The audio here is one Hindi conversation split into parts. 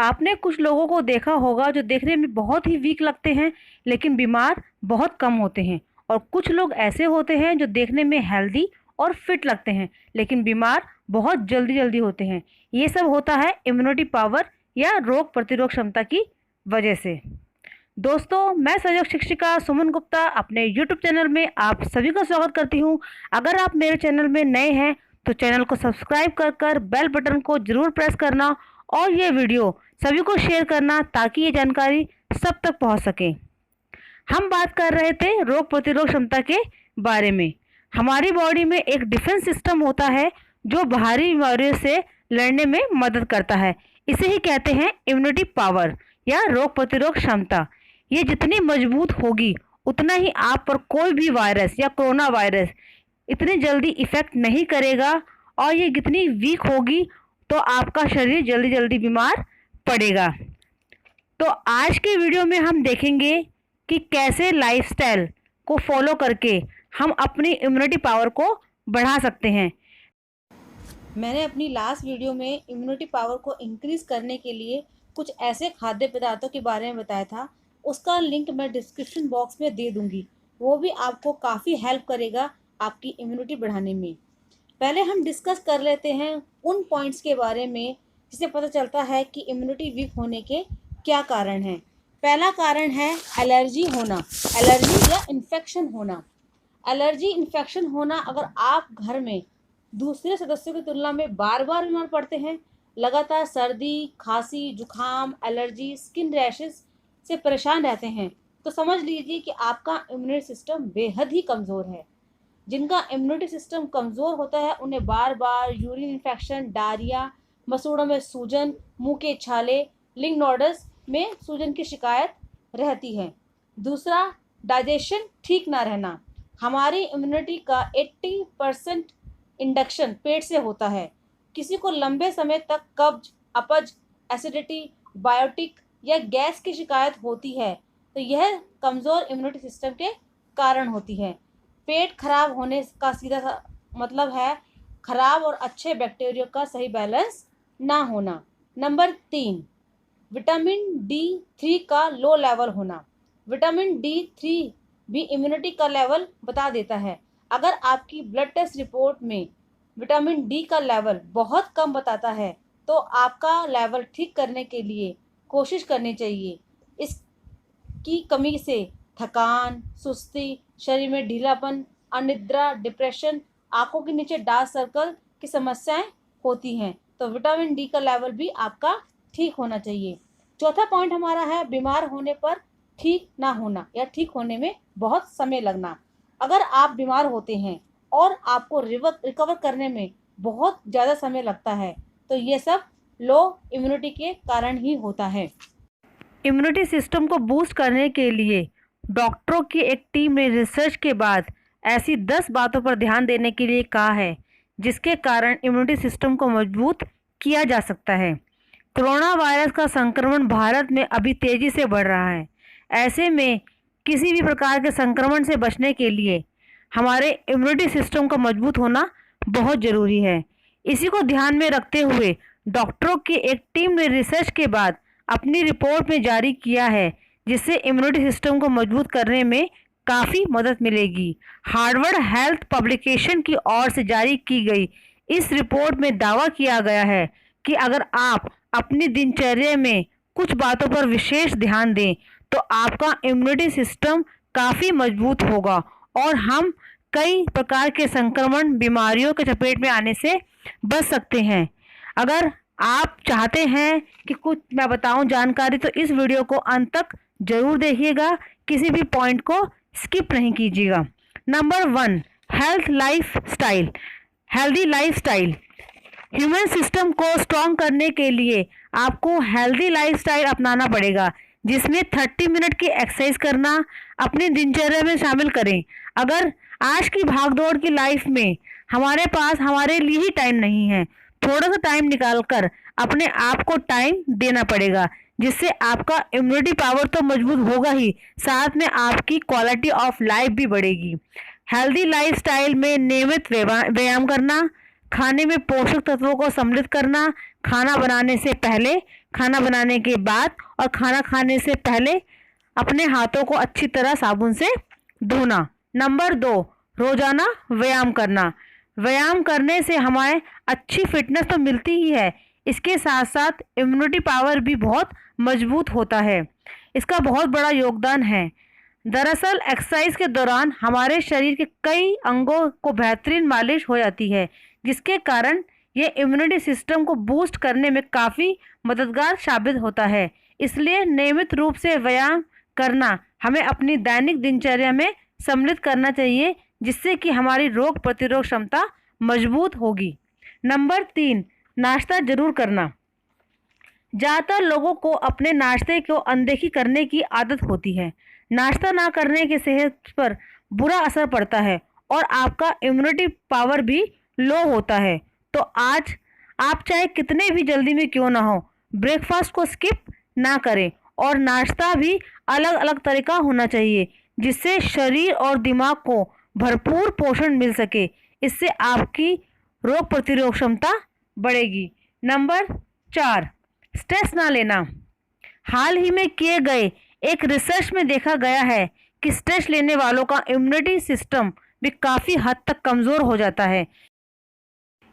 आपने कुछ लोगों को देखा होगा जो देखने में बहुत ही वीक लगते हैं लेकिन बीमार बहुत कम होते हैं, और कुछ लोग ऐसे होते हैं जो देखने में हेल्दी और फिट लगते हैं लेकिन बीमार बहुत जल्दी जल्दी होते हैं। ये सब होता है इम्यूनिटी पावर या रोग प्रतिरोध क्षमता की वजह से। दोस्तों, मैं सहयोग शिक्षिका सुमन गुप्ता अपने यूट्यूब चैनल में आप सभी का स्वागत करती हूँ। अगर आप मेरे चैनल में नए हैं तो चैनल को सब्सक्राइब कर बेल बटन को जरूर प्रेस करना और ये वीडियो सभी को शेयर करना ताकि ये जानकारी सब तक पहुँच सके। हम बात कर रहे थे रोग प्रतिरोध क्षमता के बारे में। हमारी बॉडी में एक डिफेंस सिस्टम होता है जो बाहरी बीमारियों से लड़ने में मदद करता है। इसे ही कहते हैं इम्यूनिटी पावर या रोग प्रतिरोध क्षमता। ये जितनी मजबूत होगी उतना ही आप पर कोई भी वायरस या कोरोना वायरस इतनी जल्दी इफेक्ट नहीं करेगा, और ये जितनी वीक होगी तो आपका शरीर जल्दी जल्दी बीमार पड़ेगा। तो आज के वीडियो में हम देखेंगे कि कैसे लाइफस्टाइल को फॉलो करके हम अपनी इम्यूनिटी पावर को बढ़ा सकते हैं। मैंने अपनी लास्ट वीडियो में इम्यूनिटी पावर को इंक्रीज़ करने के लिए कुछ ऐसे खाद्य पदार्थों के बारे में बताया था। उसका लिंक मैं डिस्क्रिप्शन बॉक्स में दे दूंगी। वो भी आपको काफ़ी हेल्प करेगा आपकी इम्यूनिटी बढ़ाने में। पहले हम डिस्कस कर लेते हैं उन पॉइंट्स के बारे में जिससे पता चलता है कि इम्यूनिटी वीक होने के क्या कारण हैं। पहला कारण है एलर्जी होना, एलर्जी या इन्फेक्शन होना। एलर्जी इन्फेक्शन होना, अगर आप घर में दूसरे सदस्यों की तुलना में बार बार बीमार पड़ते हैं, लगातार सर्दी, खांसी, जुखाम, एलर्जी, स्किन रैशेस से परेशान रहते हैं, तो समझ लीजिए कि आपका इम्यूनिटी सिस्टम बेहद ही कमज़ोर है। जिनका इम्यूनिटी सिस्टम कमज़ोर होता है उन्हें बार बार यूरिन इन्फेक्शन, डायरिया, मसूड़ों में सूजन, मुंह के छाले, लिंग नोडस में सूजन की शिकायत रहती है। दूसरा, डाइजेशन ठीक ना रहना। हमारी इम्यूनिटी का 80% इंडक्शन पेट से होता है। किसी को लंबे समय तक कब्ज, अपच, एसिडिटी, बायोटिक या गैस की शिकायत होती है तो यह कमज़ोर इम्यूनिटी सिस्टम के कारण होती है। पेट खराब होने का सीधा सा मतलब है खराब और अच्छे बैक्टीरिया का सही बैलेंस ना होना। नंबर 3, विटामिन D3 का लो लेवल होना। विटामिन D3 भी इम्यूनिटी का लेवल बता देता है। अगर आपकी ब्लड टेस्ट रिपोर्ट में विटामिन D का लेवल बहुत कम बताता है तो आपका लेवल ठीक करने के लिए कोशिश करनी चाहिए। इसकी कमी से थकान, सुस्ती, शरीर में ढीलापन, अनिद्रा, डिप्रेशन, आंखों के नीचे डार्क सर्कल की समस्याएं होती हैं, तो विटामिन D का लेवल भी आपका ठीक होना चाहिए। चौथा पॉइंट हमारा है बीमार होने पर ठीक ना होना या ठीक होने में बहुत समय लगना। अगर आप बीमार होते हैं और आपको रिकवर करने में बहुत ज़्यादा समय लगता है तो ये सब लो इम्यूनिटी के कारण ही होता है। इम्यूनिटी सिस्टम को बूस्ट करने के लिए डॉक्टरों की एक टीम ने रिसर्च के बाद ऐसी 10 बातों पर ध्यान देने के लिए कहा है जिसके कारण इम्यूनिटी सिस्टम को मजबूत किया जा सकता है। कोरोना वायरस का संक्रमण भारत में अभी तेज़ी से बढ़ रहा है। ऐसे में किसी भी प्रकार के संक्रमण से बचने के लिए हमारे इम्यूनिटी सिस्टम का मजबूत होना बहुत ज़रूरी है। इसी को ध्यान में रखते हुए डॉक्टरों की एक टीम ने रिसर्च के बाद अपनी रिपोर्ट में जारी किया है जिससे इम्यूनिटी सिस्टम को मजबूत करने में काफ़ी मदद मिलेगी। हार्वर्ड हेल्थ पब्लिकेशन की ओर से जारी की गई इस रिपोर्ट में दावा किया गया है कि अगर आप अपनी दिनचर्या में कुछ बातों पर विशेष ध्यान दें तो आपका इम्यूनिटी सिस्टम काफ़ी मजबूत होगा और हम कई प्रकार के संक्रमण बीमारियों के चपेट में आने से बच सकते हैं। अगर आप चाहते हैं कि कुछ मैं बताऊं जानकारी तो इस वीडियो को अंत तक जरूर देखिएगा, किसी भी पॉइंट को स्किप नहीं कीजिएगा। Number 1, health life style, healthy life style. Human system को स्ट्रॉन्ग करने के लिए आपको हेल्दी लाइफ स्टाइल अपनाना पड़ेगा जिसमें 30 मिनट की एक्सरसाइज करना अपनी दिनचर्या में शामिल करें। अगर आज की भागदौड़ की लाइफ में हमारे पास हमारे लिए ही टाइम नहीं है, थोड़ा सा टाइम निकालकर अपने आप को टाइम देना पड़ेगा जिससे आपका इम्यूनिटी पावर तो मजबूत होगा ही, साथ में आपकी क्वालिटी ऑफ लाइफ भी बढ़ेगी। हेल्दी लाइफस्टाइल में नियमित व्यायाम करना, खाने में पोषक तत्वों को सम्मिलित करना, खाना बनाने से पहले, खाना बनाने के बाद और खाना खाने से पहले अपने हाथों को अच्छी तरह साबुन से धोना। नंबर 2, रोजाना व्यायाम करना। व्यायाम करने से हमारे अच्छी फिटनेस तो मिलती ही है, इसके साथ साथ इम्यूनिटी पावर भी बहुत मजबूत होता है। इसका बहुत बड़ा योगदान है। दरअसल एक्सरसाइज के दौरान हमारे शरीर के कई अंगों को बेहतरीन मालिश हो जाती है, जिसके कारण यह इम्यूनिटी सिस्टम को बूस्ट करने में काफ़ी मददगार साबित होता है। इसलिए नियमित रूप से व्यायाम करना हमें अपनी दैनिक दिनचर्या में सम्मिलित करना चाहिए, जिससे कि हमारी रोग प्रतिरोध क्षमता मजबूत होगी। नंबर 3, नाश्ता जरूर करना। ज़्यादातर लोगों को अपने नाश्ते को अनदेखी करने की आदत होती है। नाश्ता ना करने के सेहत पर बुरा असर पड़ता है और आपका इम्यूनिटी पावर भी लो होता है। तो आज आप चाहे कितने भी जल्दी में क्यों ना हो, ब्रेकफास्ट को स्किप ना करें और नाश्ता भी अलग अलग तरह का होना चाहिए, जिससे शरीर और दिमाग को भरपूर पोषण मिल सके। इससे आपकी रोग प्रतिरोध क्षमता बढ़ेगी। नंबर 4, स्ट्रेस ना लेना। हाल ही में किए गए एक रिसर्च में देखा गया है कि स्ट्रेस लेने वालों का इम्यूनिटी सिस्टम भी काफ़ी हद तक कमज़ोर हो जाता है।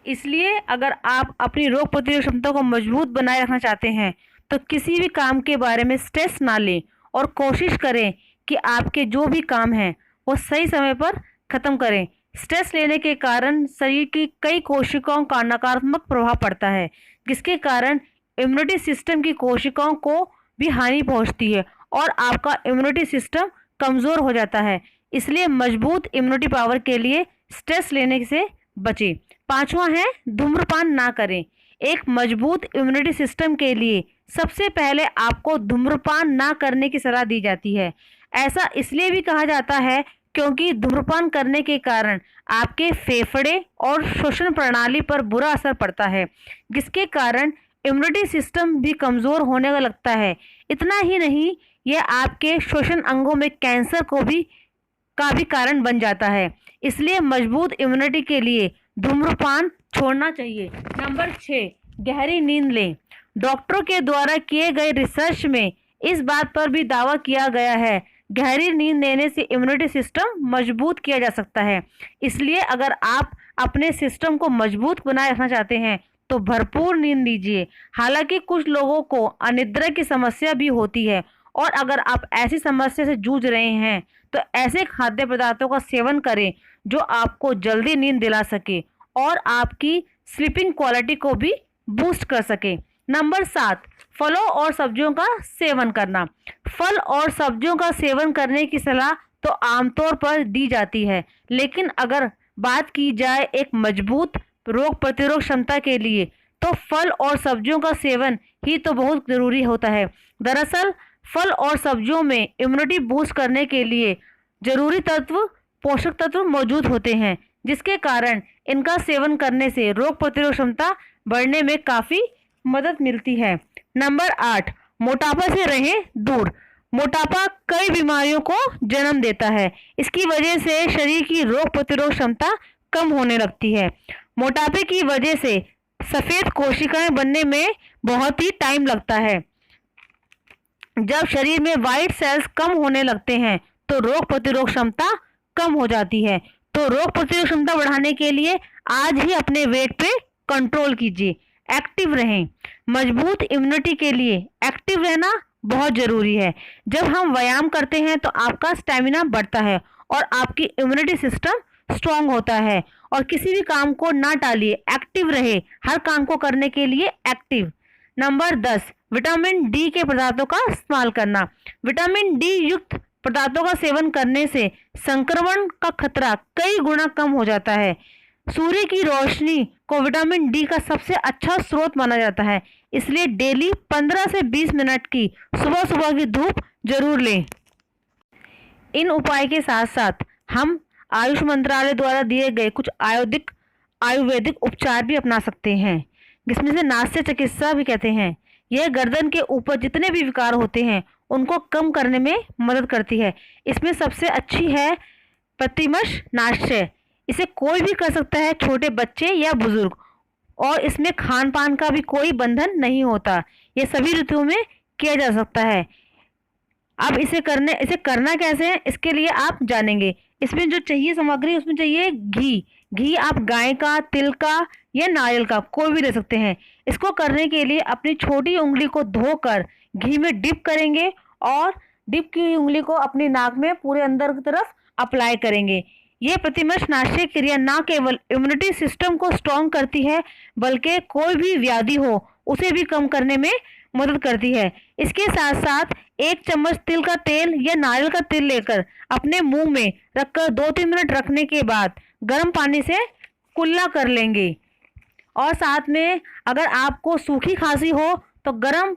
इसलिए अगर आप अपनी रोग प्रतिरोध क्षमता को मजबूत बनाए रखना चाहते हैं तो किसी भी काम के बारे में स्ट्रेस ना लें और कोशिश करें कि आपके जो भी काम हैं वो सही समय पर ख़त्म करें। स्ट्रेस लेने के कारण शरीर की कई कोशिकाओं का नकारात्मक प्रभाव पड़ता है, जिसके कारण इम्यूनिटी सिस्टम की कोशिकाओं को भी हानि पहुंचती है और आपका इम्यूनिटी सिस्टम कमज़ोर हो जाता है। इसलिए मजबूत इम्यूनिटी पावर के लिए स्ट्रेस लेने से बचें। 5वां है, धूम्रपान ना करें। एक मजबूत इम्यूनिटी सिस्टम के लिए सबसे पहले आपको धूम्रपान ना करने की सलाह दी जाती है। ऐसा इसलिए भी कहा जाता है क्योंकि धूम्रपान करने के कारण आपके फेफड़े और श्वसन प्रणाली पर बुरा असर पड़ता है, जिसके कारण इम्यूनिटी सिस्टम भी कमज़ोर होने का लगता है। इतना ही नहीं, यह आपके श्वसन अंगों में कैंसर का भी कारण बन जाता है। इसलिए मजबूत इम्यूनिटी के लिए धूम्रपान छोड़ना चाहिए। नंबर 6, गहरी नींद लें। डॉक्टरों के द्वारा किए गए रिसर्च में इस बात पर भी दावा किया गया है, गहरी नींद लेने से इम्यूनिटी सिस्टम मजबूत किया जा सकता है। इसलिए अगर आप अपने सिस्टम को मजबूत बनाए रखना चाहते हैं तो भरपूर नींद लीजिए। हालांकि कुछ लोगों को अनिद्रा की समस्या भी होती है और अगर आप ऐसी समस्या से जूझ रहे हैं तो ऐसे खाद्य पदार्थों का सेवन करें जो आपको जल्दी नींद दिला सके और आपकी स्लीपिंग क्वालिटी को भी बूस्ट कर सके। नंबर 7, फलों और सब्जियों का सेवन करना। फल और सब्जियों का सेवन करने की सलाह तो आमतौर पर दी जाती है, लेकिन अगर बात की जाए एक मजबूत रोग प्रतिरोध क्षमता के लिए तो फल और सब्जियों का सेवन ही तो बहुत ज़रूरी होता है। दरअसल फल और सब्जियों में इम्यूनिटी बूस्ट करने के लिए जरूरी पोषक तत्व मौजूद होते हैं, जिसके कारण इनका सेवन करने से रोग प्रतिरोध क्षमता बढ़ने में काफ़ी मदद मिलती है। नंबर 8, मोटापा से रहें दूर। मोटापा कई बीमारियों को जन्म देता है। इसकी वजह से शरीर की रोग प्रतिरोध क्षमता कम होने लगती है। मोटापे की वजह से सफ़ेद कोशिकाएं बनने में बहुत ही टाइम लगता है। जब शरीर में वाइट सेल्स कम होने लगते हैं तो रोग प्रतिरोध क्षमता कम हो जाती है। तो रोग प्रतिरोध क्षमता बढ़ाने के लिए आज ही अपने वेट पे कंट्रोल कीजिए। एक्टिव रहें। मजबूत इम्यूनिटी के लिए एक्टिव रहना बहुत ज़रूरी है। जब हम व्यायाम करते हैं तो आपका स्टैमिना बढ़ता है और आपकी इम्यूनिटी सिस्टम स्ट्रांग होता है। और किसी भी काम को ना टालिए, एक्टिव रहे, हर काम को करने के लिए एक्टिव। नंबर 10, विटामिन डी के पदार्थों का इस्तेमाल करना। विटामिन डी युक्त पदार्थों का सेवन करने से संक्रमण का खतरा कई गुना कम हो जाता है। सूर्य की रोशनी को विटामिन डी का सबसे अच्छा स्रोत माना जाता है, इसलिए डेली 15 से 20 मिनट की सुबह सुबह की धूप जरूर लें। इन उपाय के साथ साथ हम आयुष मंत्रालय द्वारा दिए गए कुछ आयुर्वेदिक उपचार भी अपना सकते हैं, जिसमें से नास्य चिकित्सा भी कहते हैं। यह गर्दन के ऊपर जितने भी विकार होते हैं उनको कम करने में मदद करती है। इसमें सबसे अच्छी है प्रतिमश नाश्य। इसे कोई भी कर सकता है, छोटे बच्चे या बुजुर्ग। और इसमें खान पान का भी कोई बंधन नहीं होता। ये सभी ऋतुओं में किया जा सकता है। अब इसे करना कैसे है इसके लिए आप जानेंगे। इसमें जो चाहिए सामग्री, उसमें चाहिए घी। घी आप गाय का, तिल का या नारियल का कोई भी ले सकते हैं। इसको करने के लिए अपनी छोटी उंगली को धोकर घी में डिप करेंगे और डिप की हुई उंगली को अपनी नाक में पूरे अंदर की तरफ अप्लाई करेंगे। ये प्रतिमर्श नाशीय क्रिया न केवल इम्यूनिटी सिस्टम को स्ट्रॉन्ग करती है बल्कि कोई भी व्याधि हो उसे भी कम करने में मदद करती है। इसके साथ साथ 1 चम्मच तिल का तेल या नारियल का तेल लेकर अपने मुंह में रखकर 2-3 मिनट रखने के बाद गर्म पानी से कुल्ला कर लेंगे। और साथ में अगर आपको सूखी खांसी हो तो गर्म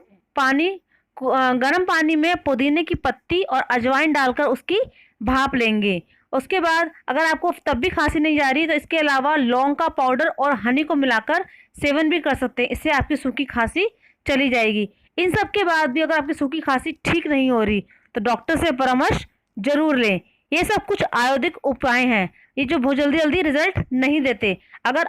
पानी में पुदीने की पत्ती और अजवाइन डालकर उसकी भाप लेंगे। उसके बाद अगर आपको तब भी खांसी नहीं जा रही तो इसके अलावा लौंग का पाउडर और हनी को मिलाकर सेवन भी कर सकते हैं। इससे आपकी सूखी खांसी चली जाएगी। इन सब के बाद भी अगर आपकी सूखी खांसी ठीक नहीं हो रही तो डॉक्टर से परामर्श जरूर लें। ये सब कुछ आयुर्वेदिक उपाय हैं, ये जो बहुत जल्दी जल्दी रिजल्ट नहीं देते। अगर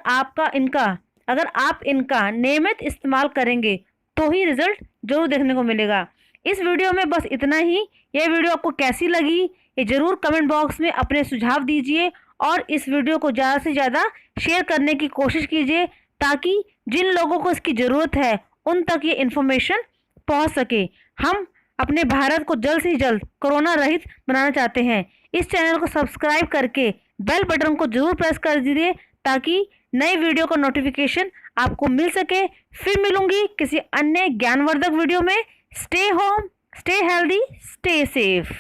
आप इनका नियमित इस्तेमाल करेंगे तो ही रिजल्ट जरूर देखने को मिलेगा। इस वीडियो में बस इतना ही। यह वीडियो आपको कैसी लगी ये जरूर कमेंट बॉक्स में अपने सुझाव दीजिए और इस वीडियो को ज़्यादा से ज़्यादा शेयर करने की कोशिश कीजिए ताकि जिन लोगों को इसकी ज़रूरत है उन तक ये इन्फॉर्मेशन पहुंच सके। हम अपने भारत को जल्द से जल्द कोरोना रहित बनाना चाहते हैं। इस चैनल को सब्सक्राइब करके बेल बटन को जरूर प्रेस कर दीजिए ताकि नए वीडियो का नोटिफिकेशन आपको मिल सके। फिर मिलूंगी किसी अन्य ज्ञानवर्धक वीडियो में। Stay home, stay healthy, stay safe.